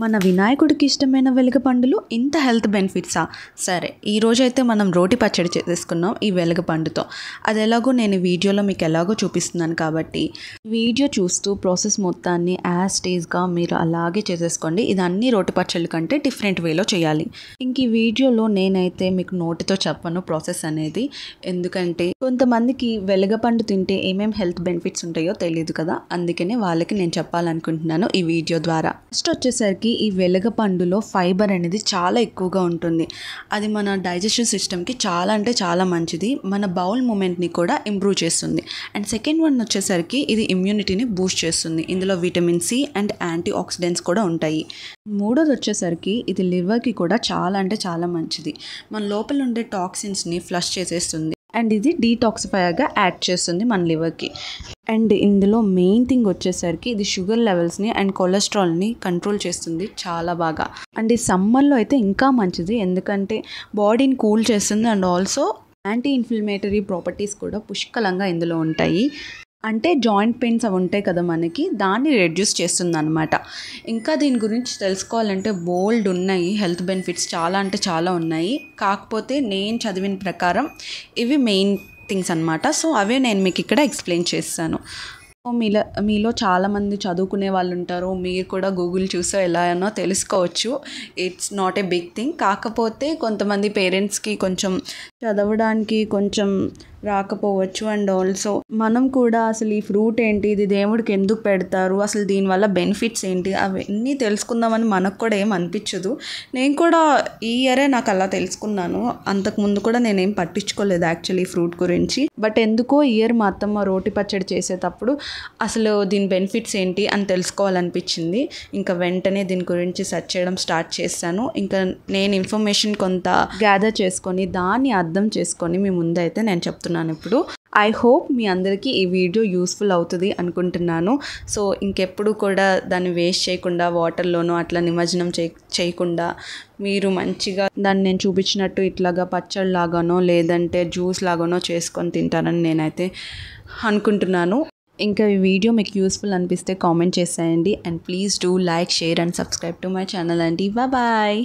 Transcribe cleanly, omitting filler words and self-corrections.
మన వినాయకుడికి ఇష్టమైన వెలగపండులు ఇంత హెల్త్ బెనిఫిట్సా? సరే, ఈరోజైతే మనం రోటి పచ్చడి చేసుకున్నాం ఈ వెలగపండుతో. అది ఎలాగో నేను వీడియోలో మీకు ఎలాగో చూపిస్తున్నాను కాబట్టి వీడియో చూస్తూ ప్రాసెస్ మొత్తాన్ని యాజ్ టీజ్గా మీరు అలాగే చేసేసుకోండి. ఇది అన్ని రోటి పచ్చళ్ళ కంటే డిఫరెంట్ వేలో చేయాలి. ఇంక ఈ వీడియోలో నేనైతే మీకు నోటితో చెప్పను ప్రాసెస్ అనేది, ఎందుకంటే కొంతమందికి వెలగపండు తింటే ఏమేమి హెల్త్ బెనిఫిట్స్ ఉంటాయో తెలియదు కదా, అందుకనే వాళ్ళకి నేను చెప్పాలనుకుంటున్నాను ఈ వీడియో ద్వారా. ఫస్ట్ వచ్చేసరికి ఈ వెలగపండులో ఫైబర్ అనేది చాలా ఎక్కువగా ఉంటుంది. అది మన డైజెషన్ సిస్టమ్కి చాలా అంటే చాలా మంచిది. మన బౌల్ మూమెంట్ని కూడా ఇంప్రూవ్ చేస్తుంది. అండ్ సెకండ్ వన్ వచ్చేసరికి ఇది ఇమ్యూనిటీని బూస్ట్ చేస్తుంది. ఇందులో vitamin C and antioxidants కూడా ఉంటాయి. మూడోది వచ్చేసరికి ఇది లివర్కి కూడా చాలా అంటే చాలా మంచిది. మన లోపల ఉండే టాక్సిన్స్ని ఫ్లష్ చేసేస్తుంది అండ్ ఇది డీటాక్సిఫైయర్గా యాడ్ చేస్తుంది మన లివర్కి. అండ్ ఇందులో మెయిన్ థింగ్ వచ్చేసరికి ఇది షుగర్ లెవెల్స్ని అండ్ కొలెస్ట్రాల్ని కంట్రోల్ చేస్తుంది చాలా బాగా. అండ్ ఈ సమ్మర్లో అయితే ఇంకా మంచిది, ఎందుకంటే బాడీని కూల్ చేస్తుంది and also anti inflammatory properties కూడా పుష్కలంగా ఇందులో ఉంటాయి. అంటే జాయింట్ పెయిన్స్ అవి ఉంటాయి కదా మనకి, దాన్ని రెడ్యూస్ చేస్తుంది అనమాట. ఇంకా దీని గురించి తెలుసుకోవాలంటే బోల్డ్ ఉన్నాయి హెల్త్ బెనిఫిట్స్, చాలా అంటే చాలా ఉన్నాయి. కాకపోతే నేను చదివిన ప్రకారం ఇవి మెయిన్ థింగ్స్ అనమాట. సో అవే నేను మీకు ఇక్కడ ఎక్స్ప్లెయిన్ చేస్తాను. మీలో చాలామంది చదువుకునే వాళ్ళు ఉంటారు, మీరు కూడా గూగుల్ చూసో ఎలా అయినా తెలుసుకోవచ్చు. It's not a big thing. కాకపోతే కొంతమంది పేరెంట్స్కి కొంచెం చదవడానికి కొంచెం రాకపోవచ్చు. అండ్ ఆల్సో మనం కూడా అసలు ఈ ఫ్రూట్ ఏంటి, ఇది దేవుడికి ఎందుకు పెడతారు, అసలు దీనివల్ల బెనిఫిట్స్ ఏంటి, అవన్నీ తెలుసుకుందామని మనకు కూడా ఏం అనిపించదు. నేను కూడా ఈ ఇయరే నాకు అలా తెలుసుకున్నాను. అంతకుముందు కూడా నేనేం పట్టించుకోలేదు యాక్చువల్లీ ఫ్రూట్ గురించి. బట్ ఎందుకో ఇయర్ మా అత్తమ్మ రోటి పచ్చడి చేసేటప్పుడు అసలు దీని బెనిఫిట్స్ ఏంటి అని తెలుసుకోవాలనిపించింది. ఇంకా వెంటనే దీని గురించి సెర్చ్ చేయడం స్టార్ట్ చేశాను. ఇంకా నేను ఇన్ఫర్మేషన్ కొంత గ్యాదర్ చేసుకొని దాన్ని అర్థం చేసుకొని మీ ముందైతే నేను చెప్తున్నాను ఇప్పుడు. ఐ హోప్ మీ అందరికీ ఈ వీడియో యూస్ఫుల్ అవుతుంది అనుకుంటున్నాను. సో ఇంకెప్పుడు కూడా దాన్ని వేస్ట్ చేయకుండా వాటర్లోనో అట్లా నిమజ్జనం చేయకుండా మీరు మంచిగా దాన్ని నేను చూపించినట్టు ఇట్లాగా పచ్చడి లాగానో లేదంటే జ్యూస్ లాగానో చేసుకొని తింటారని నేనైతే అనుకుంటున్నాను. ఇంకా ఈ వీడియో మీకు యూస్ఫుల్ అనిపిస్తే కామెంట్ చేసేయండి. And please do like, share and subscribe to my channel అండి. బాయ్.